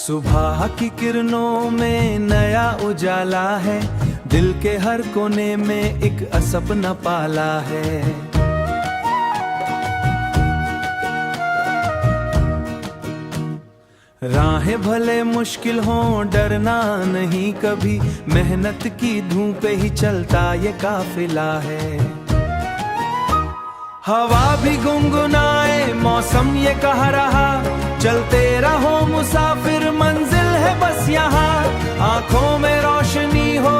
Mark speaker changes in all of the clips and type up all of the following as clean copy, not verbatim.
Speaker 1: सुबह की किरणों में नया उजाला है, दिल के हर कोने में एक सपना पाला है। राहें भले मुश्किल हों डरना नहीं कभी, मेहनत की धूम पे ही चलता ये काफिला है। हवा भी गुनगुनाए मौसम ये कह रहा, चलते रहो मुसाफिर मंजिल है बस यहाँ। आंखों में रोशनी हो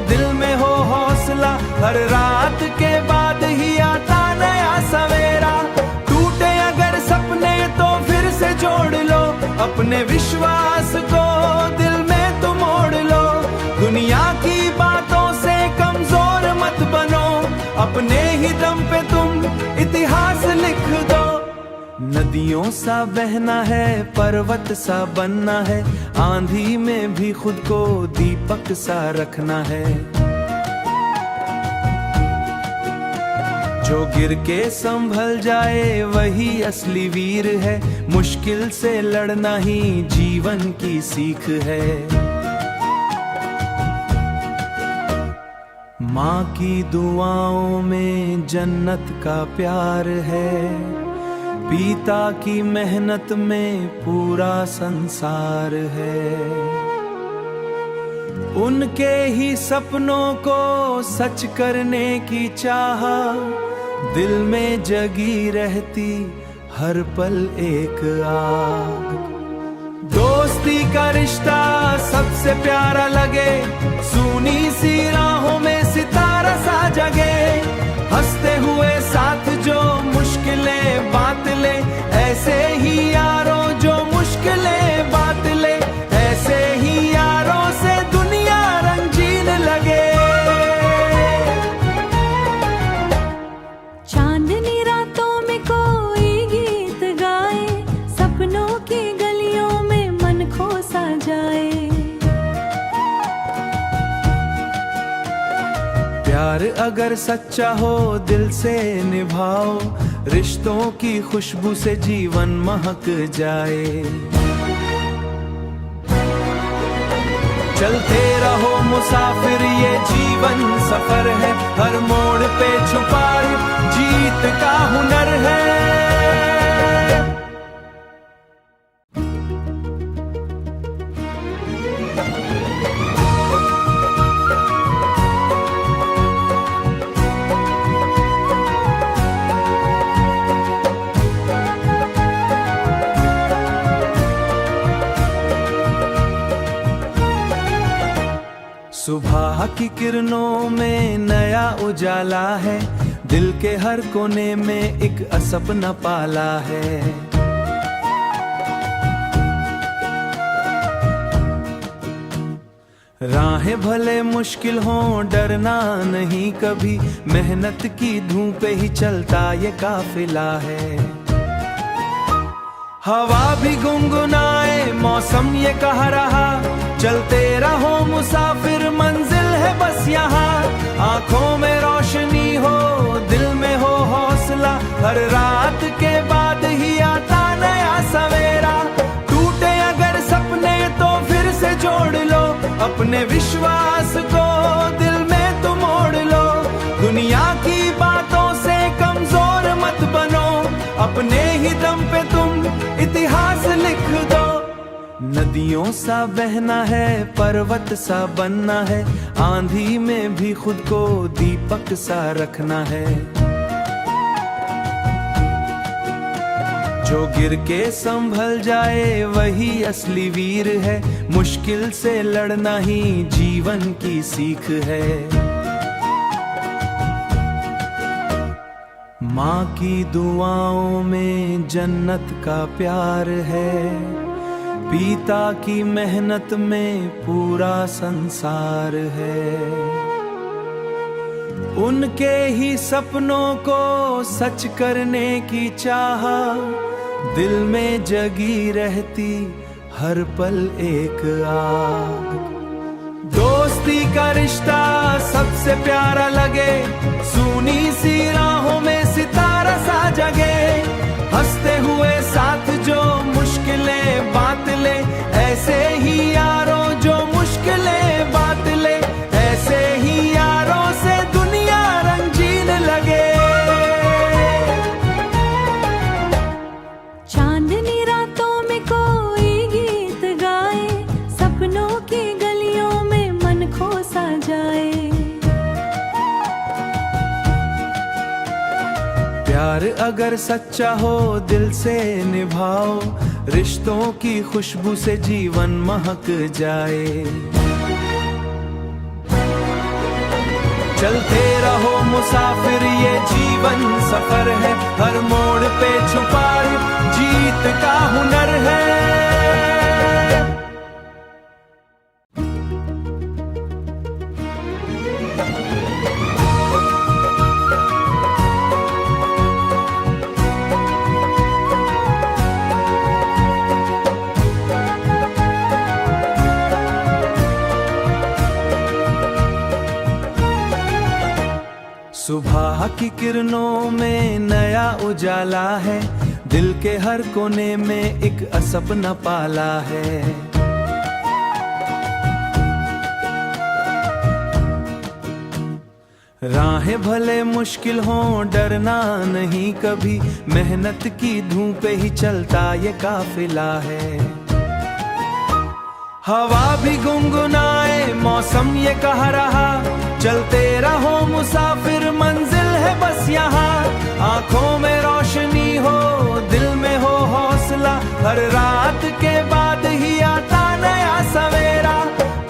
Speaker 1: दिल में हो हौसला, हर रात के बाद ही आता नया सवेरा। टूटे अगर सपने तो फिर से जोड़ लो, अपने विश्वास को दिल में तुम मोड़ लो। दुनिया की बातों से कमजोर मत बनो, अपने ही दम पे तुम इतिहास लिख दो। नदियों सा बहना है, पर्वत सा बनना है, आंधी में भी खुद को दीपक सा रखना है। जो गिर के संभल जाए वही असली वीर है, मुश्किल से लड़ना ही जीवन की सीख है। माँ की दुआओं में जन्नत का प्यार है, पिता की मेहनत में पूरा संसार है। उनके ही सपनों को सच करने की चाह, दिल में जगी रहती हर पल एक आग। दोस्ती का रिश्ता सबसे प्यारा लगे, सूनी सी राहों में सितारा सा जगे। हंसते हुए साथ जो मुश्किलें बात ले, ऐसे ही यारों जो मुश्किलें बात ले, ऐसे ही यारों से दुनिया रंगीन लगे।
Speaker 2: चांदनी रातों में कोई गीत गाए, सपनों की गलियों में मन खो सा जाए।
Speaker 1: प्यार अगर सच्चा हो दिल से निभाओ, रिश्तों की खुशबू से जीवन महक जाए। चलते रहो मुसाफिर ये जीवन सफर है, हर मोड़ पे छुपा जीत का हुनर है। सुबह की किरणों में नया उजाला है, दिल के हर कोने में एक सपना पाला है। राहें भले मुश्किल हों डरना नहीं कभी, मेहनत की धूम पे ही चलता ये काफिला है। हवा भी गुनगुनाए मौसम ये कह रहा, चलते रहो मुसाफिर मंजिल है बस यहाँ। आंखों में रोशनी हो दिल में हो हौसला, हर रात के बाद ही आता नया सवेरा। टूटे अगर सपने तो फिर से जोड़ लो, अपने विश्वास को दिल में तुम मोड़ लो। दुनिया की बातों से कमजोर मत बनो, अपने ही दम पे तुम इतिहास लिख दो। नदियों सा बहना है, पर्वत सा बनना है, आंधी में भी खुद को दीपक सा रखना है। जो गिर के संभल जाए वही असली वीर है, मुश्किल से लड़ना ही जीवन की सीख है। माँ की दुआओं में जन्नत का प्यार है, पिता की मेहनत में पूरा संसार है। उनके ही सपनों को सच करने की चाह, दिल में जगी रहती हर पल एक आग। दोस्ती का रिश्ता सबसे प्यारा लगे, सूनी सी राहों में सितारा सा जगे। हंसते हुए साथ जो मुश्किलें बात ले, ऐसे अगर सच्चा हो दिल से निभाओ, रिश्तों की खुशबू से जीवन महक जाए। चलते रहो मुसाफिर, ये जीवन सफर है, हर मोड़ पे छुपा जीत का हुनर है। सुबह की किरणों में नया उजाला है, दिल के हर कोने में एक सपना पाला है। राहें भले मुश्किल हों डरना नहीं कभी, मेहनत की धूप पे ही चलता ये काफिला है। हवा भी गुनगुनाए मौसम ये कह रहा, चलते रहो मुसाफिर मंजिल है बस यहाँ। आंखों में रोशनी हो दिल में हो हौसला, हर रात के बाद ही आता नया सवेरा।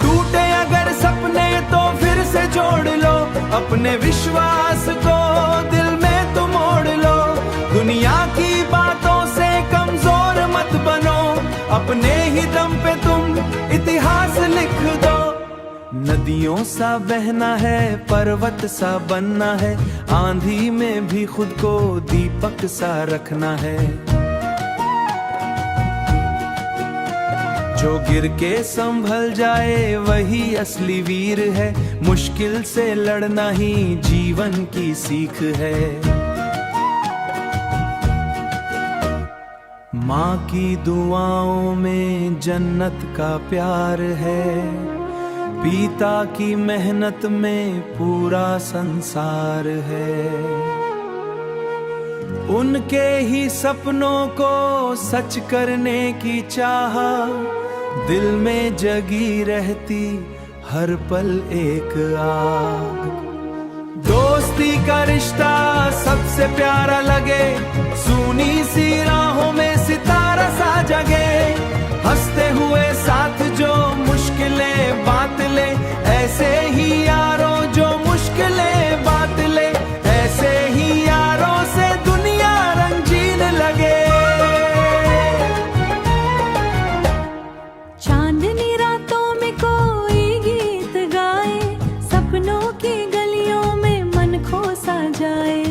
Speaker 1: टूटे अगर सपने तो फिर से जोड़ लो, अपने विश्वास को दिल में तुम मोड़ लो। दुनिया की बातों से कमजोर मत बनो, अपने ही दम पे तुम इतिहास लिख दो। नदियों सा बहना है, पर्वत सा बनना है, आंधी में भी खुद को दीपक सा रखना है। जो गिर के संभल जाए वही असली वीर है, मुश्किल से लड़ना ही जीवन की सीख है। माँ की दुआओं में जन्नत का प्यार है, पिता की मेहनत में पूरा संसार है। उनके ही सपनों को सच करने की चाह, दिल में जगी रहती हर पल एक आग। दोस्ती का रिश्ता सबसे प्यारा लगे, सूनी सी राहों में सितारा सा जगे। हंसते हुए साथ जो मुश्किलें बात ले, ऐसे ही यारों जो मुश्किलें बात ले, ऐसे ही यारों से दुनिया रंगीन लगे।
Speaker 2: चांदनी रातों में कोई गीत गाए, सपनों की गलियों में मन खो सा जाए।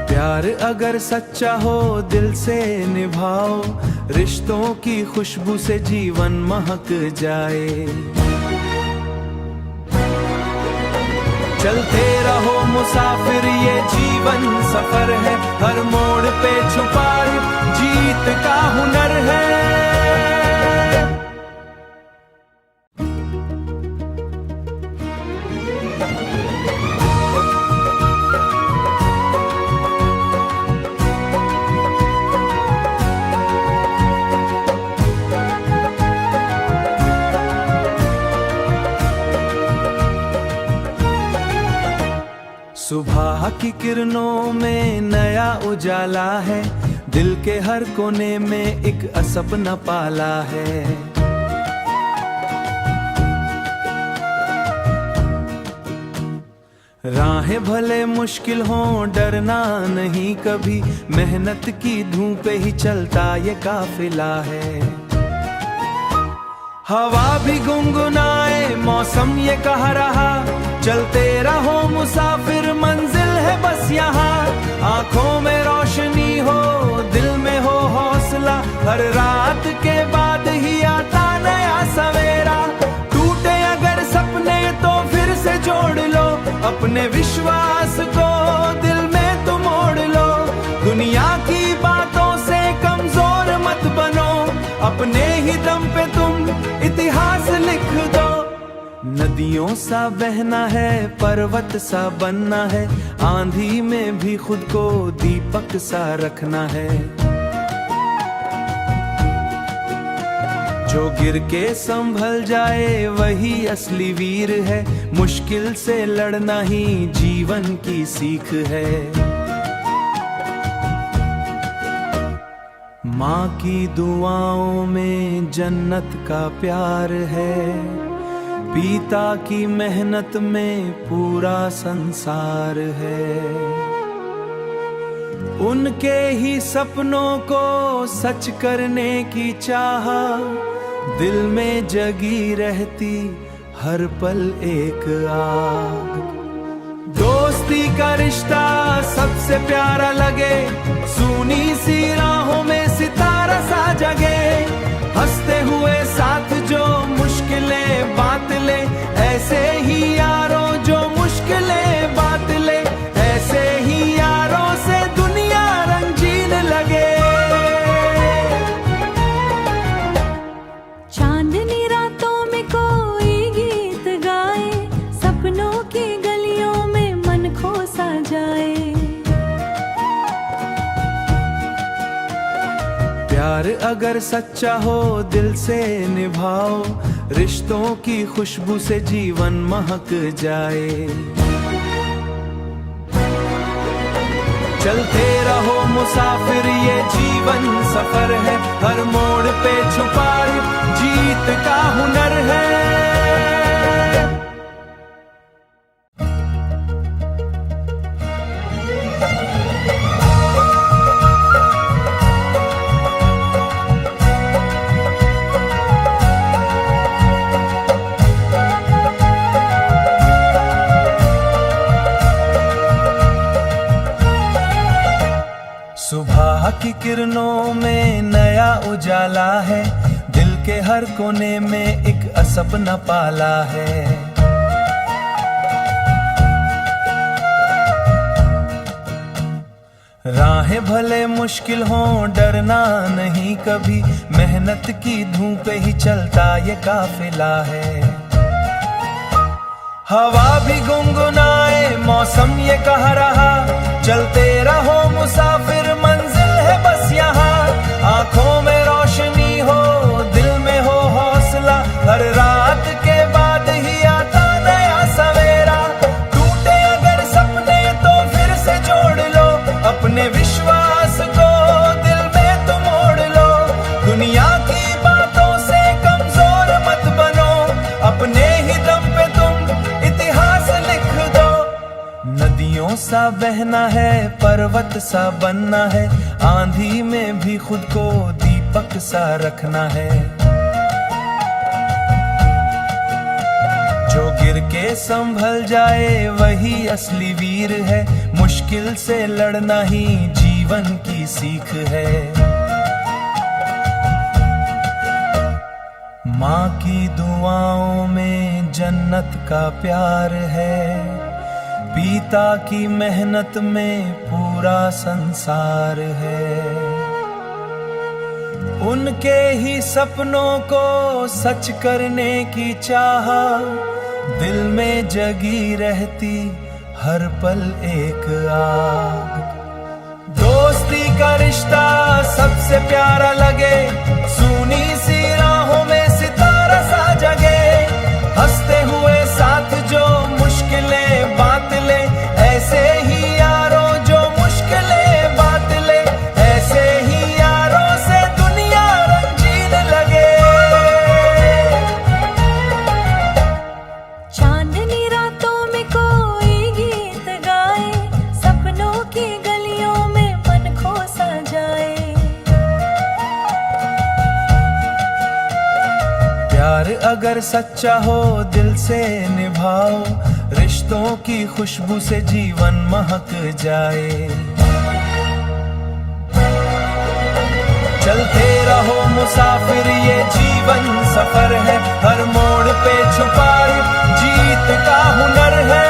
Speaker 1: प्यार अगर सच्चा हो दिल से निभाओ, रिश्तों की खुशबू से जीवन महक जाए। चलते रहो मुसाफिर, ये जीवन सफर है, हर मोड़ पे छुपा जीत का हुनर है। सुबह की किरणों में नया उजाला है, दिल के हर कोने में एक सपना पाला है। राहें भले मुश्किल हों डरना नहीं कभी, मेहनत की धूप पे ही चलता ये काफिला है। हवा भी गुनगुनाए मौसम ये कह रहा, चलते रहो मुसाफिर मंजिल है बस यहाँ। आंखों में रोशनी हो दिल में हो हौसला, हर रात के बाद ही आता नया सवेरा। टूटे अगर सपने तो फिर से जोड़ लो, अपने विश्वास को दिल में तुम मोड़ लो। दुनिया की बातों से कमजोर मत बनो, अपने ही दम पे तुम इतिहास लिख दो। नदियों सा बहना है, पर्वत सा बनना है, आंधी में भी खुद को दीपक सा रखना है। जो गिर के संभल जाए वही असली वीर है, मुश्किल से लड़ना ही जीवन की सीख है। माँ की दुआओं में जन्नत का प्यार है, पिता की मेहनत में पूरा संसार है। उनके ही सपनों को सच करने की चाह दिल में जगी रहती हर पल एक आग। दोस्ती का रिश्ता सबसे प्यारा लगे, सूनी सी राहों में सितारा सा जगे। हंसते हुए साथ जो मुश्किलें बांट ले, ऐसे ही यारों जो मुश्किलें बांट ले, ऐसे ही यारों से दुनिया रंगीन लगे।
Speaker 2: चांदनी रातों में कोई गीत गाए, सपनों की गलियों में मन खो सा जाए।
Speaker 1: प्यार अगर सच्चा हो दिल से निभाओ, रिश्तों की खुशबू से जीवन महक जाए। चलते रहो मुसाफिर ये जीवन सफर है, हर मोड़ पे छुपा जीत का हुनर है। सुबह की किरणों में नया उजाला है, दिल के हर कोने में एक सपना पाला है। राहें भले मुश्किल हों डरना नहीं कभी, मेहनत की धूप ही चलता ये काफिला है। हवा भी गुनगुनाए मौसम ये कह रहा, चलते रहो मुसाफिर मंजिल है बस यहाँ। आंखों में रोशनी हो दिल में हो हौसला, हर रात के बाद ही आता नया सवेरा। टूटे अगर सपने तो फिर से जोड़ लो, अपने विश्वास को दिल में तुम मोड़ लो। दुनिया की बातों से कमजोर मत बनो, अपने ही दम पे तुम इतिहास लिख दो। नदियों सा बहना है, पर्वत सा बनना है, आंधी में भी खुद को दीपक सा रखना है। जो गिर के संभल जाए वही असली वीर है, मुश्किल से लड़ना ही जीवन की सीख है। माँ की दुआओं में जन्नत का प्यार है, पिता की मेहनत में पूरा संसार है। उनके ही सपनों को सच करने की चाह दिल में जगी रहती हर पल एक आग। दोस्ती का रिश्ता सबसे प्यारा लगे, सूनी सी राहों में सितारा सा जगे। हंसते हुए साथ जो मुश्किलें बांट ले, ऐसे ही यारों जो मुश्किलें बांट ले, ऐसे ही यारों से दुनिया रंगीन लगे।
Speaker 2: चांदनी रातों में कोई गीत गाए, सपनों की गलियों में मन खो सा जाए।
Speaker 1: प्यार अगर सच्चा हो दिल से निभाओ, रिश्तों की खुशबू से जीवन महक जाए। चलते रहो मुसाफिर ये जीवन सफर है, हर मोड़ पे छुपा जीत का हुनर है।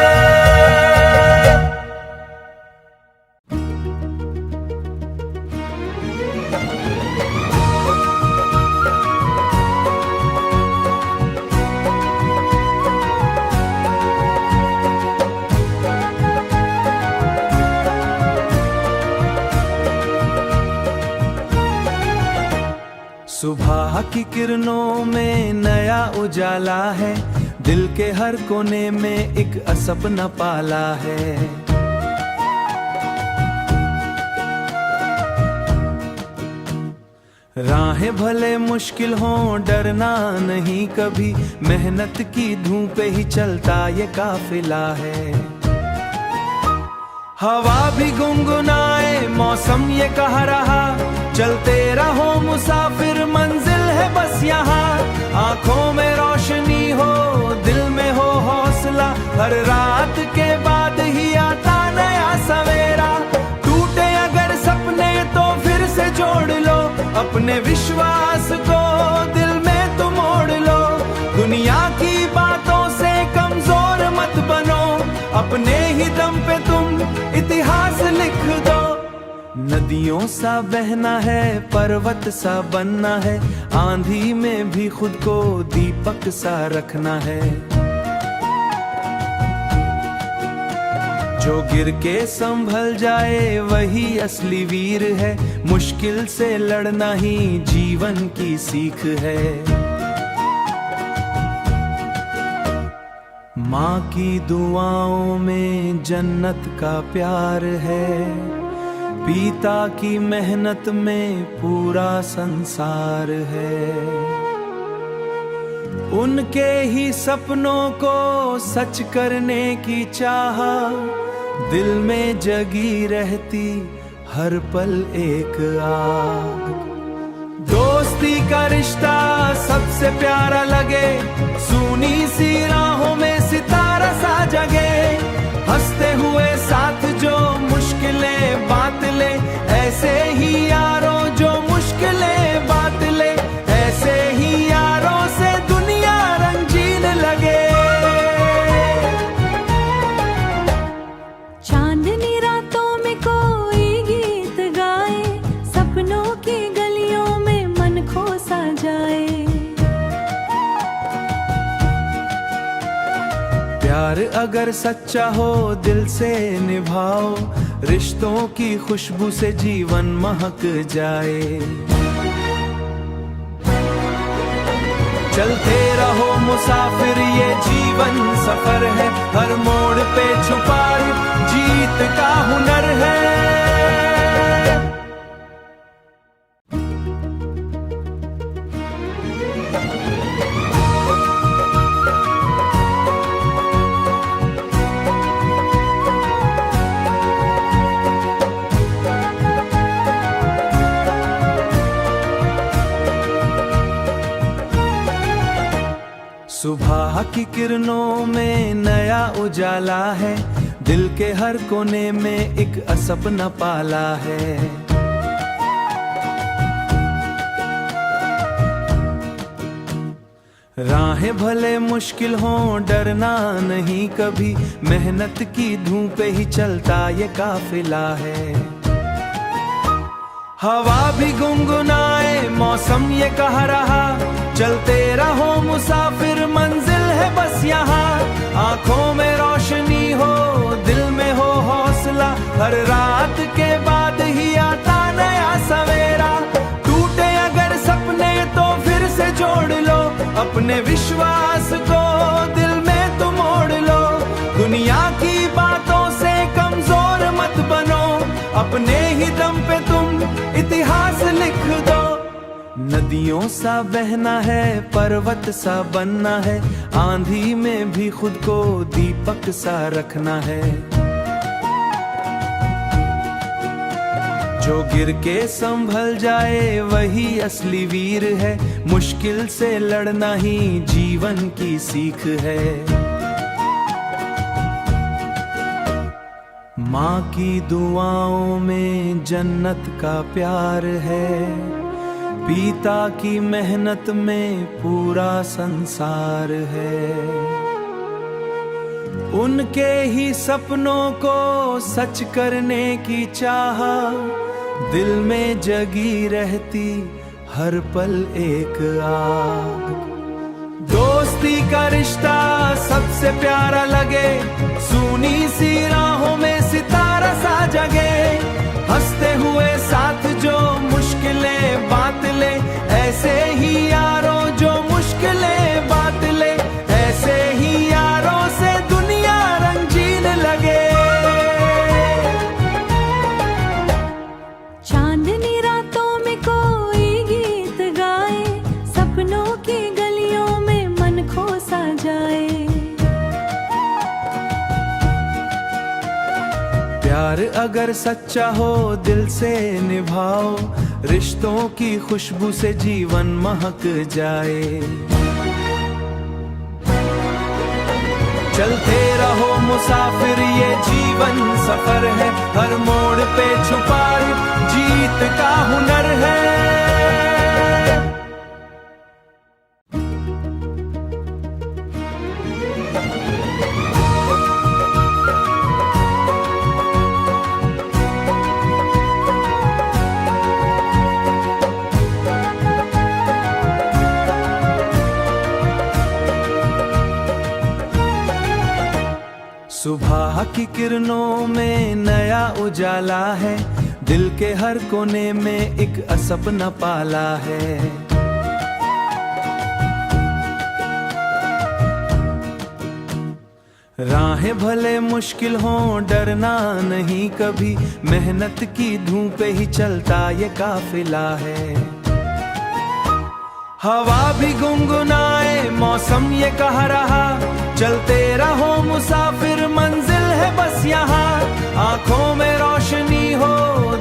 Speaker 1: सुबह सुबह की किरणों में नया उजाला है, दिल के हर कोने में एक सपना पाला है। राहें भले मुश्किल हों डरना नहीं कभी, मेहनत की धूप पे ही चलता ये काफिला है। हवा भी गुनगुनाए मौसम ये कह रहा, चलते रहो मुसाफिर मंजिल है बस यहाँ। आंखों में रोशनी हो दिल में हो हौसला, हर रात के बाद ही आता नया सवेरा। टूटे अगर सपने तो फिर से जोड़ लो, अपने विश्वास को दिल में तुम मोड़ लो। दुनिया की बातों से कमजोर मत बनो, अपने ही दम पे तुम इतिहास लिख दो। नदियों सा बहना है, पर्वत सा बनना है, आंधी में भी खुद को दीपक सा रखना है। जो गिर के संभल जाए वही असली वीर है, मुश्किल से लड़ना ही जीवन की सीख है। माँ की दुआओं में जन्नत का प्यार है, पिता की मेहनत में पूरा संसार है। उनके ही सपनों को सच करने की चाह, दिल में जगी रहती हर पल एक आग। दोस्ती का रिश्ता सबसे प्यारा लगे, सुनी सी राहों में सितारा सा जगे। हंसते हुए साथ जो मुश्किलें बांट ले, ऐसे ही यारों जो मुश्किलें बांट ले, ऐसे ही यारों से दुनिया रंगीन लगे।
Speaker 2: चांदनी रातों में कोई गीत गाए, सपनों की गलियों में मन खो सा जाए।
Speaker 1: प्यार अगर सच्चा हो दिल से निभाओ, रिश्तों की खुशबू से जीवन महक जाए। चलते रहो मुसाफिर ये जीवन सफर है, हर मोड़ पे छुपा जीत का हुनर है। सुबह की किरणों में नया उजाला है, दिल के हर कोने में एक सपना पाला है। राहें भले मुश्किल हों डरना नहीं कभी, मेहनत की धूप पे ही चलता ये काफिला है। हवा भी गुनगुनाए मौसम ये कह रहा, चलते रहो मुसाफिर मंजिल है बस यहाँ। आंखों में रोशनी हो दिल में हो हौसला, हर रात के बाद ही आता नया सवेरा। टूटे अगर सपने तो फिर से जोड़ लो, अपने विश्वास को दिल में तुम मोड़ लो। दुनिया की बातों से कमजोर मत बनो, अपने ही दम पे तुम इतिहास लिख दो। नदियों सा बहना है, पर्वत सा बनना है, आंधी में भी खुद को दीपक सा रखना है। जो गिर के संभल जाए वही असली वीर है, मुश्किल से लड़ना ही जीवन की सीख है। माँ की दुआओं में जन्नत का प्यार है, पिता की मेहनत में पूरा संसार है। उनके ही सपनों को सच करने की चाह, दिल में जगी रहती हर पल एक आग। दोस्ती का रिश्ता सबसे प्यारा लगे, सुनी सी राहों में सितारा सा जगे। हंसते हुए साथ जो मुश्किलें बांट ले, ऐसे ही प्यार अगर सच्चा हो दिल से निभाओ, रिश्तों की खुशबू से जीवन महक जाए। चलते रहो मुसाफिर, ये जीवन सफर है, हर मोड़ पे छुपा जीत का हुनर है। सुबह की किरणों में नया उजाला है, दिल के हर कोने में एक सपना पाला है। राहें भले मुश्किल हों डरना नहीं कभी, मेहनत की धूम पे ही चलता ये काफिला है। हवा भी गुनगुनाए मौसम ये कह रहा, चलते रहो मुसाफिर मंजिल है बस यहाँ। आंखों में रोशनी हो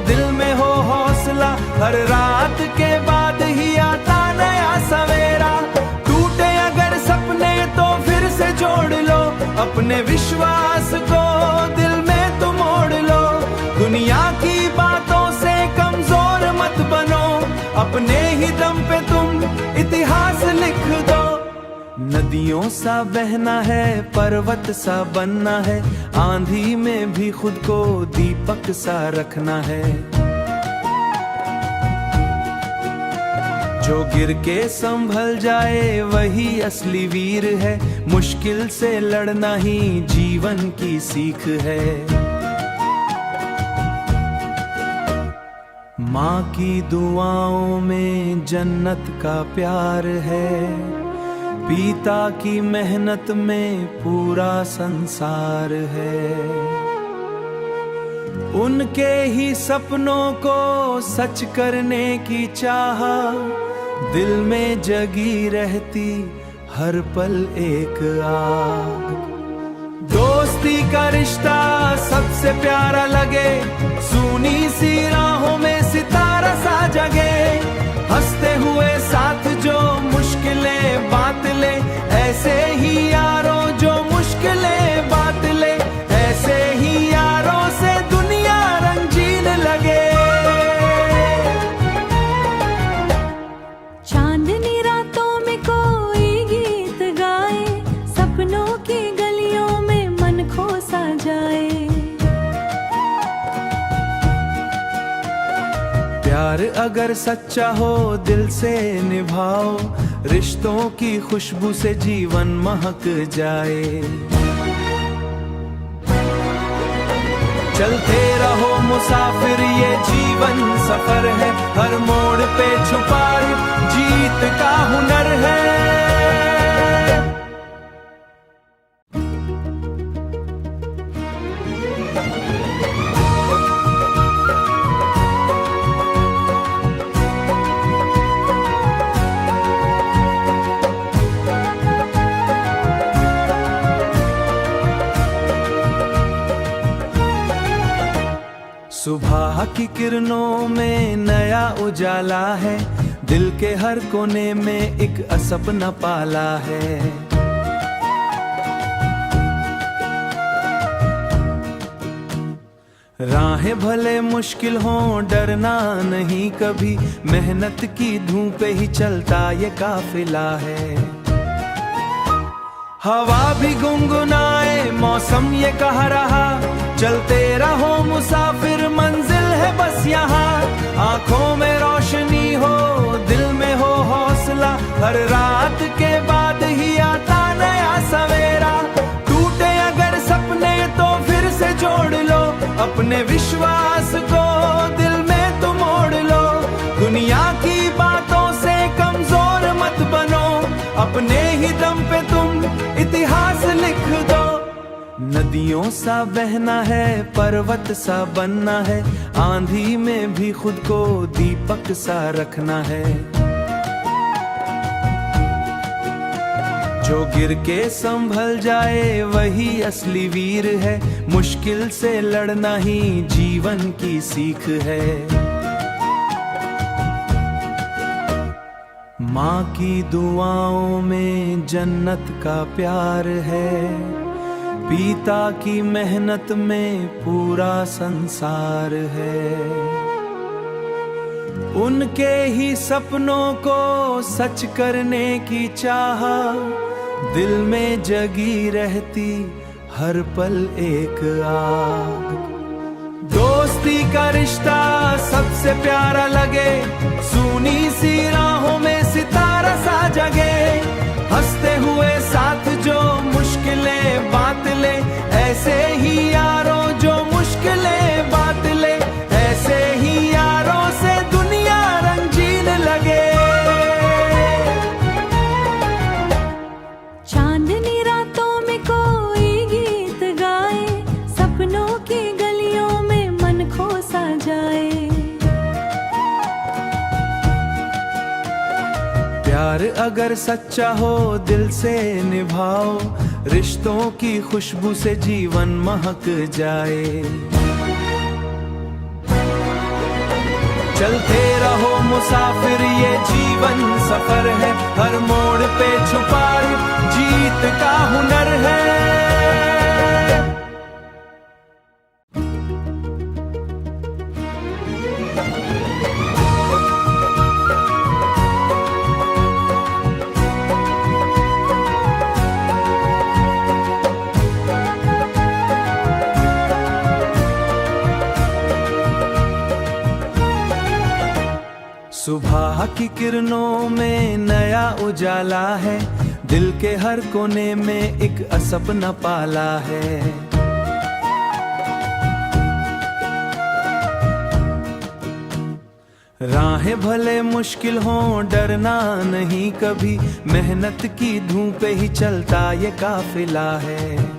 Speaker 1: दिल में हो हौसला, हर रात के बाद ही आता नया सवेरा। टूटे अगर सपने तो फिर से जोड़ लो, अपने विश्वास को दिल में तुम मोड़ लो। दुनिया की बातों से कमजोर मत बनो, अपने ही दम पे तुम इतिहास लिख दो। नदियों सा बहना है, पर्वत सा बनना है, आंधी में भी खुद को दीपक सा रखना है। जो गिर के संभल जाए वही असली वीर है, मुश्किल से लड़ना ही जीवन की सीख है। माँ की दुआओं में जन्नत का प्यार है, पिता की मेहनत में पूरा संसार है। उनके ही सपनों को सच करने की चाह, दिल में जगी रहती हर पल एक आग। दोस्ती का रिश्ता सबसे प्यारा लगे, सुनी सी राहों में सितारा सा जगे। हंसते हुए साथ जो मुश्किलें बात ले, ऐसे ही यारों जो मुश्किलें बात ले, ऐसे ही यारों से दुनिया रंगीन लगे।
Speaker 2: चांदनी रातों में कोई गीत गाए, सपनों की गलियों में मन खो सा जाए।
Speaker 1: प्यार अगर सच्चा हो दिल से निभाओ, रिश्तों की खुशबू से जीवन महक जाए। चलते रहो मुसाफिर, ये जीवन सफर है, हर मोड़ पे छुपा जीत का हुनर है। सुबह की किरणों में नया उजाला है, दिल के हर कोने में एक सपना पाला है। राहें भले मुश्किल हों डरना नहीं कभी, मेहनत की धूम पे ही चलता ये काफिला है। हवा भी गुनगुनाए मौसम ये कह रहा, चलते रहो मुसाफिर मंजिल है बस यहाँ। आंखों में रोशनी हो दिल में हो हौसला, हर रात के बाद ही आता नया सवेरा। टूटे अगर सपने तो फिर से जोड़ लो, अपने विश्वास को दिल में तुम मोड़ लो। दुनिया की बातों से कमजोर मत बनो, अपने ही दम पे तुम इतिहास लिख दो। नदियों सा बहना है, पर्वत सा बनना है, आंधी में भी खुद को दीपक सा रखना है। जो गिर के संभल जाए वही असली वीर है, मुश्किल से लड़ना ही जीवन की सीख है। माँ की दुआओं में जन्नत का प्यार है, पिता की मेहनत में पूरा संसार है। उनके ही सपनों को सच करने की चाह दिल में जगी रहती हर पल एक आग। दोस्ती का रिश्ता सबसे प्यारा लगे, सूनी सी राहों में सितारा सा जगे। हंसते हुए साथ जो मुश्किलें बांट ले, ऐसे ही यारों जो मुश्किलें बांट ले, ऐसे ही यारों से दुनिया रंगीन लगे।
Speaker 2: चांदनी रातों में कोई गीत गाए, सपनों की गलियों में मन खो सा जाए।
Speaker 1: प्यार अगर सच्चा हो दिल से निभाओ, रिश्तों की खुशबू से जीवन महक जाए। चलते रहो मुसाफिर, ये जीवन सफर है, हर मोड़ पे छुपा जीत का हुनर है। सुबह की किरणों में नया उजाला है, दिल के हर कोने में एक सपना पाला है। राहें भले मुश्किल हों डरना नहीं कभी, मेहनत की धूम पे ही चलता ये काफिला है।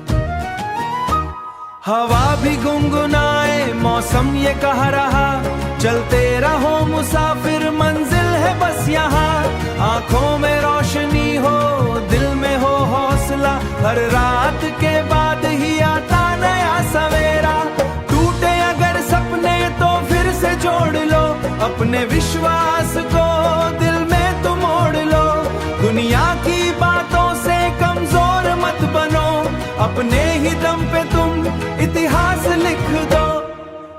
Speaker 1: हवा भी गुनगुनाए मौसम ये कह रहा, चलते रहो मुसाफिर मंजिल है बस यहाँ। आंखों में रोशनी हो दिल में हो हौसला, हर रात के बाद ही आता नया सवेरा। टूटे अगर सपने तो फिर से जोड़ लो, अपने विश्वास को दिल में तुम मोड़ लो। दुनिया की बातों से कमजोर मत बनो, अपने ही दम पे तुम इतिहास लिख दो।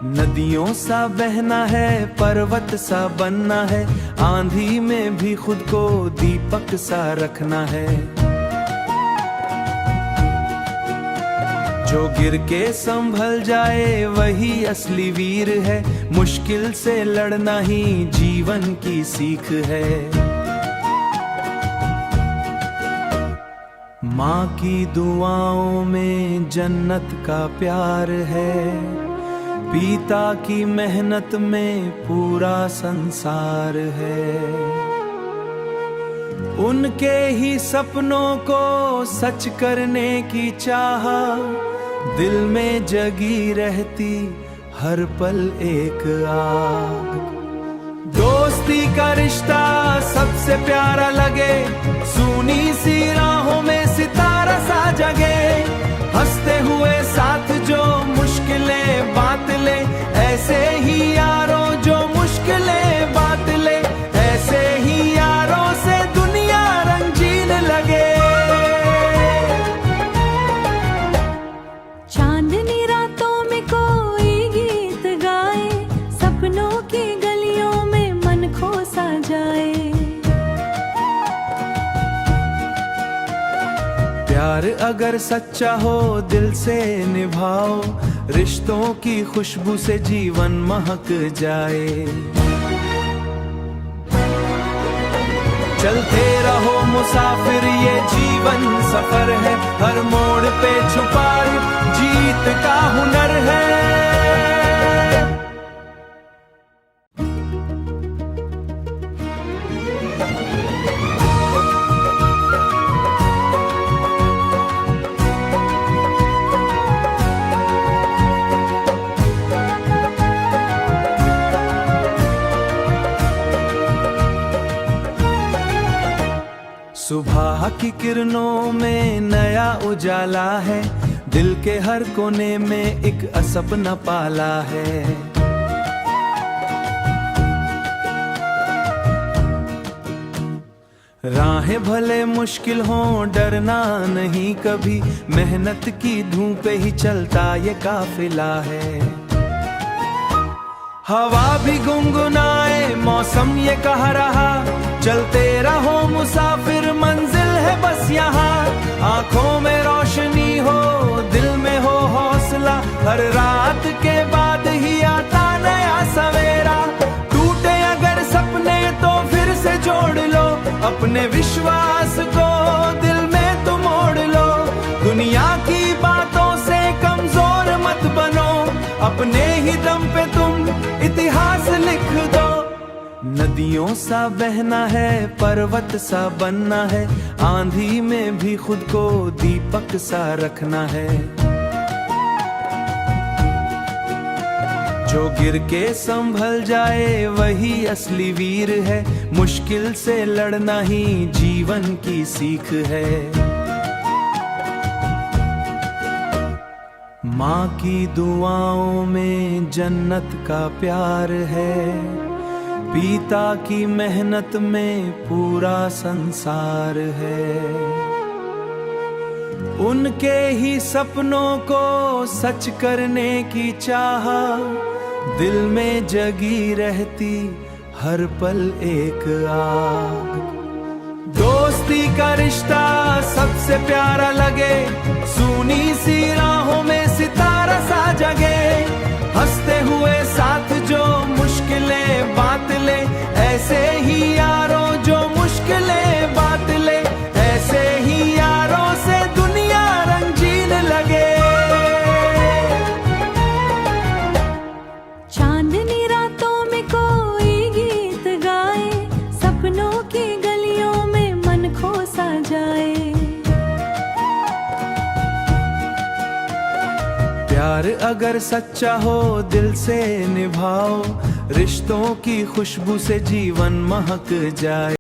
Speaker 1: नदियों सा बहना है, पर्वत सा बनना है, आंधी में भी खुद को दीपक सा रखना है। जो गिर के संभल जाए वही असली वीर है, मुश्किल से lड़ना ही जीवन की सीख है। माँ की दुआओं में जन्नत का प्यार है, पिता की मेहनत में पूरा संसार है। उनके ही सपनों को सच करने की चाह दिल में जगी रहती हर पल एक आग। दोस्ती का रिश्ता सबसे प्यारा लगे, सूनी सी राहों में सितारा सा जगे। हंसते हुए साथ जो मुश्किलें बांट ले, ऐसे ही यारों जो मुश्किलें बांट ले, ऐसे ही यारों से दुनिया रंगीन लगे।
Speaker 2: चांदनी रातों में कोई गीत गाए, सपनों की गलियों में मन खो सा जाए।
Speaker 1: प्यार अगर सच्चा हो दिल से निभाओ, रिश्तों की खुशबू से जीवन महक जाए। चलते रहो मुसाफिर, ये जीवन सफर है, हर मोड़ पे छुपा जीत का हुनर है। सुबह सुबह की किरणों में नया उजाला है, दिल के हर कोने में एक सपना पाला है। राहें भले मुश्किल हों डरना नहीं कभी, मेहनत की धूप पे ही चलता ये काफिला है। हवा भी गुनगुनाए मौसम ये कह रहा, चलते रहो मुसाफिर मंजिल है बस यहाँ। आंखों में रोशनी हो दिल में हो हौसला, हर रात के बाद ही आता नया सवेरा। टूटे अगर सपने तो फिर से जोड़ लो, अपने विश्वास को दिल में तुम मोड़ लो। दुनिया की बातों से कमजोर मत बनो, अपने ही दम पे तुम इतिहास लिख दो। नदियों सा बहना है, पर्वत सा बनना है, आंधी में भी खुद को दीपक सा रखना है। जो गिर के संभल जाए वही असली वीर है, मुश्किल से लड़ना ही जीवन की सीख है। माँ की दुआओं में जन्नत का प्यार है, पिता की मेहनत में पूरा संसार है। उनके ही सपनों को सच करने की चाह, दिल में जगी रहती हर पल एक आग। दोस्ती का रिश्ता सबसे प्यारा लगे, सूनी सी राहों में सितारा सा जगे। हंसते हुए साथ जो मुश्किलें बात ले, ऐसे ही यारों जो मुश्किलें बात ले, ऐसे ही यारों से दुनिया रंगीन लगे।
Speaker 2: चांदनी रातों में कोई गीत गाए, सपनों की गलियों में मन खो सा जाए।
Speaker 1: प्यार अगर सच्चा हो दिल से निभाओ, रिश्तों की खुशबू से जीवन महक जाए।